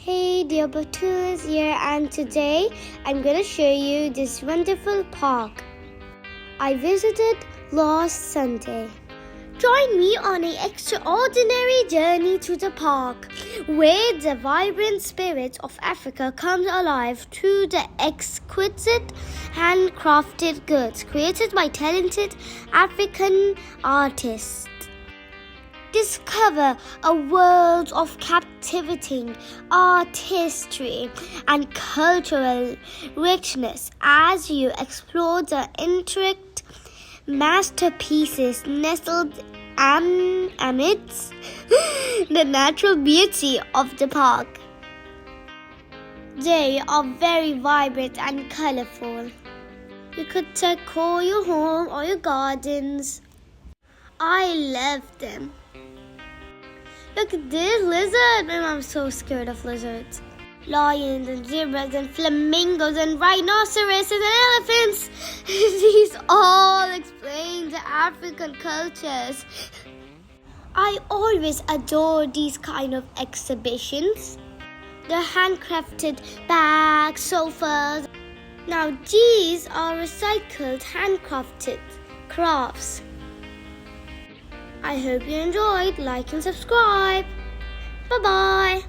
Hey dear Batool is here, and today I'm going to show you this wonderful park I visited last Sunday. Join me on an extraordinary journey to the park where the vibrant spirit of Africa comes alive through the exquisite handcrafted goods created by talented African artists. Discover a world of captivating artistry and cultural richness as you explore the intricate masterpieces nestled amidst the natural beauty of the park. They are very vibrant and colorful. You could decor your home or your gardens. I love them. Look at this lizard, and I'm so scared of lizards. Lions and zebras and flamingos and rhinoceroses and elephants. These all explain the African cultures. I always adore these kind of exhibitions. The handcrafted bags, sofas. Now these are recycled handcrafted crafts. I hope you enjoyed. Like and subscribe. Bye-bye.